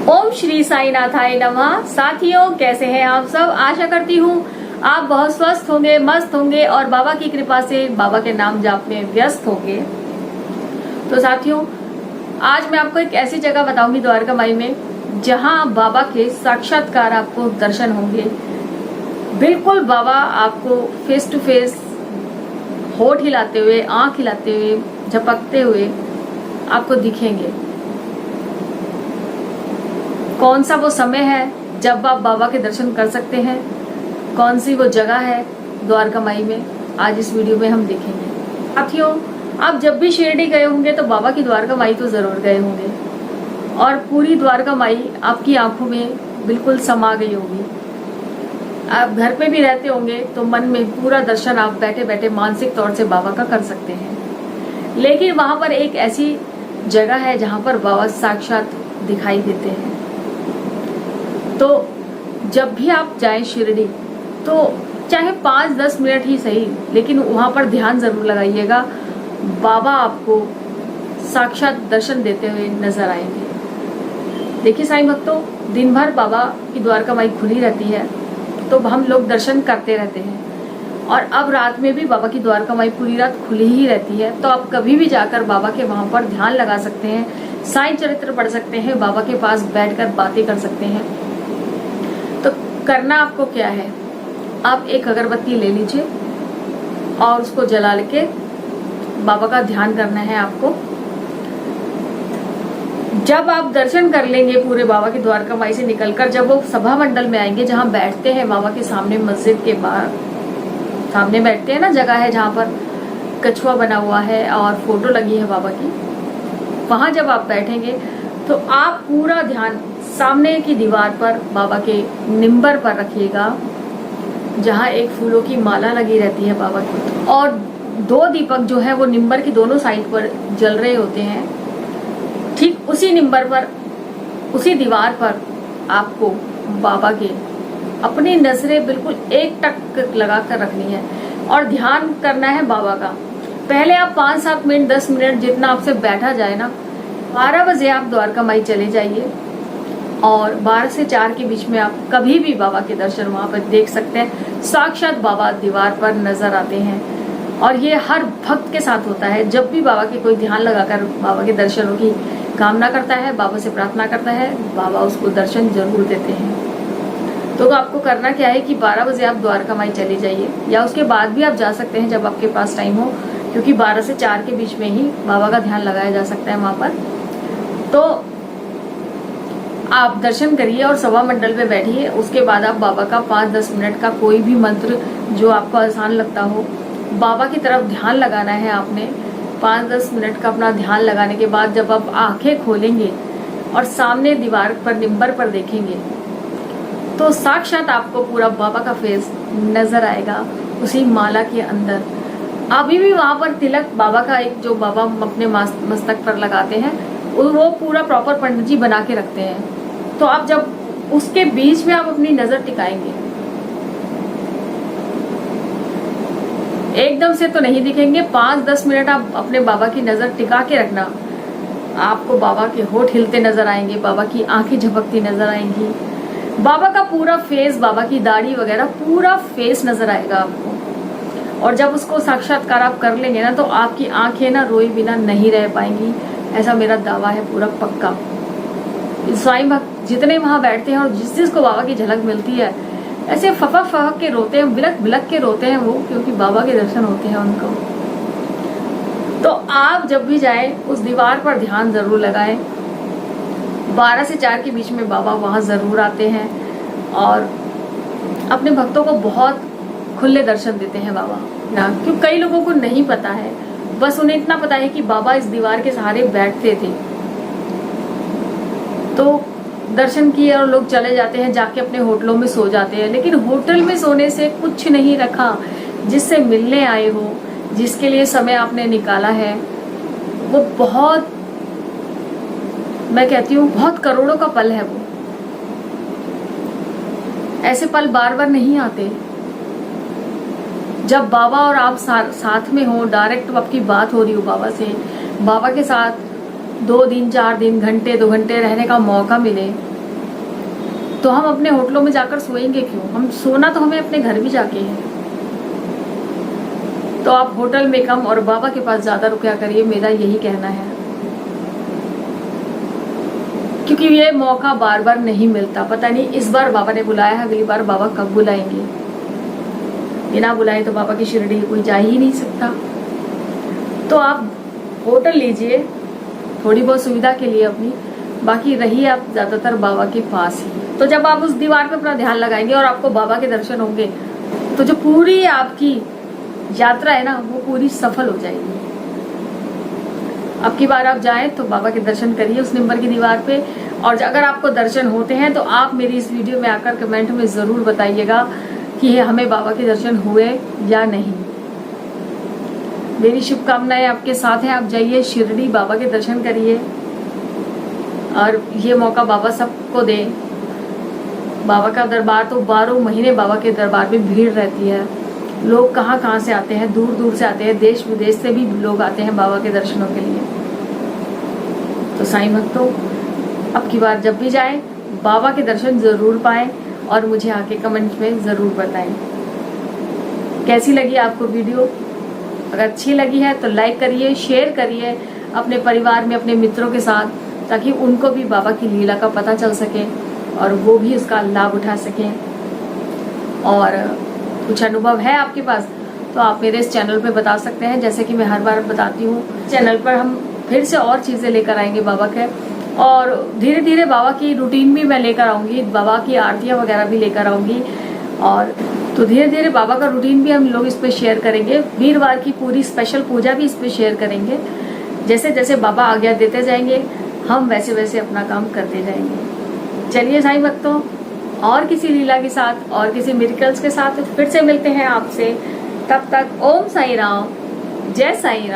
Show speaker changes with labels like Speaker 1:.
Speaker 1: ओम श्री साईनाथाय नमः। साथियों, कैसे हैं आप सब? आशा करती हूँ आप बहुत स्वस्थ होंगे, मस्त होंगे और बाबा की कृपा से बाबा के नाम जाप में व्यस्त होंगे। तो साथियों, आज मैं आपको एक ऐसी जगह बताऊंगी द्वारका माई में जहां बाबा के साक्षात्कार आपको दर्शन होंगे। बिल्कुल बाबा आपको फेस टू फेस होठ हिलाते हुए, आंख हिलाते हुए, झपकते हुए आपको दिखेंगे। कौन सा वो समय है जब आप बाबा के दर्शन कर सकते हैं, कौन सी वो जगह है द्वारका माई में, आज इस वीडियो में हम देखेंगे। साथियों, आप जब भी शिरडी गए होंगे तो बाबा की द्वारका माई तो जरूर गए होंगे और पूरी द्वारका माई आपकी आंखों में बिल्कुल समा गई होगी। आप घर पे भी रहते होंगे तो मन में पूरा दर्शन आप बैठे बैठे मानसिक तौर से बाबा का कर सकते हैं। लेकिन वहां पर एक ऐसी जगह है जहां पर बाबा साक्षात दिखाई देते हैं। तो जब भी आप जाएं शिरडी तो चाहे 5-10 मिनट ही सही, लेकिन वहां पर ध्यान जरूर लगाइएगा। बाबा आपको साक्षात दर्शन देते हुए नजर आएंगे। देखिए साईं भक्तों, दिन भर बाबा की द्वारका माई खुली रहती है तो हम लोग दर्शन करते रहते हैं और अब रात में भी बाबा की द्वारका माई पूरी रात खुली ही रहती है। तो आप कभी भी जाकर बाबा के वहां पर ध्यान लगा सकते हैं, साईं चरित्र पढ़ सकते हैं, बाबा के पास बैठकर बातें कर सकते हैं। तो करना आपको क्या है, आप एक अगरबत्ती ले लीजिए और उसको जला के बाबा का ध्यान करना है आपको। जब आप दर्शन कर लेंगे पूरे बाबा की द्वारका माई से निकलकर, जब वो सभा मंडल में आएंगे जहां बैठते हैं बाबा के सामने, मस्जिद के बाहर सामने बैठते हैं ना, जगह है जहां पर कछुआ बना हुआ है और फोटो लगी है बाबा की, वहां जब आप बैठेंगे तो आप पूरा ध्यान सामने की दीवार पर बाबा के निम्बर पर रखिएगा जहां एक फूलों की माला लगी रहती है बाबा की, और 2 दीपक जो है वो निम्बर की दोनों साइड पर जल रहे होते हैं। ठीक उसी निम्बर पर, उसी दीवार पर आपको बाबा के अपनी नजरें बिल्कुल एक टक लगा कर रखनी है और ध्यान करना है बाबा का। पहले आप 5-7 मिनट, 10 मिनट जितना आपसे बैठा जाए ना, 12 बजे आप द्वारका माई चले जाइए और 12 से 4 के बीच में आप कभी भी बाबा के दर्शन वहां पर देख सकते हैं। साक्षात बाबा दीवार पर नजर आते हैं और ये हर भक्त के साथ होता है। जब भी बाबा के कोई ध्यान लगाकर बाबा के दर्शनों की कामना करता है, बाबा से प्रार्थना करता है, बाबा उसको दर्शन जरूर देते हैं। तो आपको करना क्या है कि 12 बजे आप द्वारका माई चले जाइए, या उसके बाद भी आप जा सकते हैं जब आपके पास टाइम हो, क्योंकि 12 से 4 के बीच में ही बाबा का ध्यान लगाया जा सकता है वहां पर। तो आप दर्शन करिए और सभा मंडल में बैठिए। उसके बाद आप बाबा का 5-10 मिनट का कोई भी मंत्र जो आपको आसान लगता हो, बाबा की तरफ ध्यान लगाना है आपने। 5-10 मिनट का अपना ध्यान लगाने के बाद जब आप आंखें खोलेंगे और सामने दीवार पर निम्बर पर देखेंगे तो साक्षात आपको पूरा बाबा का फेस नजर आएगा उसी माला के अंदर। अभी भी वहां पर तिलक बाबा का, एक जो बाबा अपने मस्तक पर लगाते हैं, वो पूरा प्रॉपर पंडित जी बना के रखते हैं। तो आप जब उसके बीच में आप अपनी नजर टिकाएंगे, एकदम से तो नहीं दिखेंगे, 5-10 मिनट आप अपने बाबा की नजर टिका के रखना। आपको बाबा के होठ हिलते नजर आएंगे, बाबा की आंखें झपकती नजर आएंगी, बाबा का पूरा फेस, बाबा की दाढ़ी वगैरह पूरा फेस नजर आएगा आपको। और जब उसको साक्षात्कार आप कर लेंगे ना, तो आपकी आंखें ना रोए बिना नहीं रह पाएंगी, ऐसा मेरा दावा है पूरा पक्का। साईं भक्त जितने वहां बैठते हैं और जिस जिसको बाबा की झलक मिलती है, ऐसे फपक फपक के रोते हैं, बिलक बिलक के रोते हैं वो, क्योंकि बाबा के दर्शन होते हैं उनको। तो आप जब भी जाएं उस दीवार पर ध्यान जरूर लगाएं। 12 से 4 के बीच में बाबा वहां जरूर आते हैं और अपने भक्तों को बहुत खुले दर्शन देते हैं बाबा ना। क्योंकि कई लोगों को नहीं पता है, बस उन्हें इतना पता है कि बाबा इस दीवार के सहारे बैठते थे, तो दर्शन किए और लोग चले जाते हैं, जाके अपने होटलों में सो जाते हैं। लेकिन होटल में सोने से कुछ नहीं रखा। जिससे मिलने आए हो, जिसके लिए समय आपने निकाला है, वो बहुत, मैं कहती हूँ बहुत करोड़ों का पल है वो। ऐसे पल बार बार नहीं आते। जब बाबा और आप साथ में हो, डायरेक्ट आपकी बात हो रही हो बाबा से, बाबा के साथ 2 दिन 4 दिन, घंटे 2 घंटे रहने का मौका मिले, तो हम अपने होटलों में जाकर सोएंगे क्यों? हम सोना तो हमें अपने घर भी जाके है। तो आप होटल में कम और बाबा के पास ज्यादा रुकया करिए, मेरा यही कहना है। क्योंकि ये मौका बार बार नहीं मिलता। पता नहीं इस बार बाबा ने बुलाया है, अगली बार बाबा कब बुलाएंगे। बिना बुलाए तो बाबा की शिरडी कोई जा ही नहीं सकता। तो आप होटल लीजिए थोड़ी बहुत सुविधा के लिए अपनी, बाकी रहिए आप ज्यादातर बाबा के पास ही। तो जब आप उस दीवार पे अपना ध्यान लगाएंगे और आपको बाबा के दर्शन होंगे, तो जो पूरी आपकी यात्रा है ना, वो पूरी सफल हो जाएगी। अब की बार आप जाएं तो बाबा के दर्शन करिए उस नंबर की दीवार पे। और अगर आपको दर्शन होते हैं तो आप मेरी इस वीडियो में आकर कमेंट में जरूर बताइएगा कि हमें बाबा के दर्शन हुए या नहीं। मेरी शुभकामनाएं आपके साथ हैं। आप जाइए शिरडी, बाबा के दर्शन करिए और ये मौका बाबा सबको दे। बाबा का दरबार तो 12 महीने बाबा के दरबार में भीड़ रहती है। लोग कहाँ कहाँ से आते हैं, दूर दूर से आते हैं, देश विदेश से भी लोग आते हैं बाबा के दर्शनों के लिए। तो साईं भक्तों, अब की बार जब भी जाएं बाबा के दर्शन जरूर पाएं और मुझे आके कमेंट में जरूर बताएं कैसी लगी आपको वीडियो। अगर अच्छी लगी है तो लाइक करिए, शेयर करिए अपने परिवार में, अपने मित्रों के साथ, ताकि उनको भी बाबा की लीला का पता चल सके और वो भी उसका लाभ उठा सकें। और कुछ अनुभव है आपके पास तो आप मेरे इस चैनल पे बता सकते हैं। जैसे कि मैं हर बार बताती हूँ, चैनल पर हम फिर से और चीजें लेकर आएंगे बाबा के, और धीरे धीरे बाबा की रूटीन भी मैं लेकर आऊंगी, बाबा की आरतियां वगैरह भी लेकर आऊंगी। और तो धीरे धीरे बाबा का रूटीन भी हम लोग इस पे शेयर करेंगे। वीरवार की पूरी स्पेशल पूजा भी इस पे शेयर करेंगे। जैसे जैसे बाबा आज्ञा देते जाएंगे हम वैसे वैसे अपना काम करते जाएंगे। चलिए साईं भक्तों, और किसी लीला के साथ और किसी मिरेकल्स के साथ फिर से मिलते हैं आपसे। तब तक ओम साईं राम, जय साईं राम।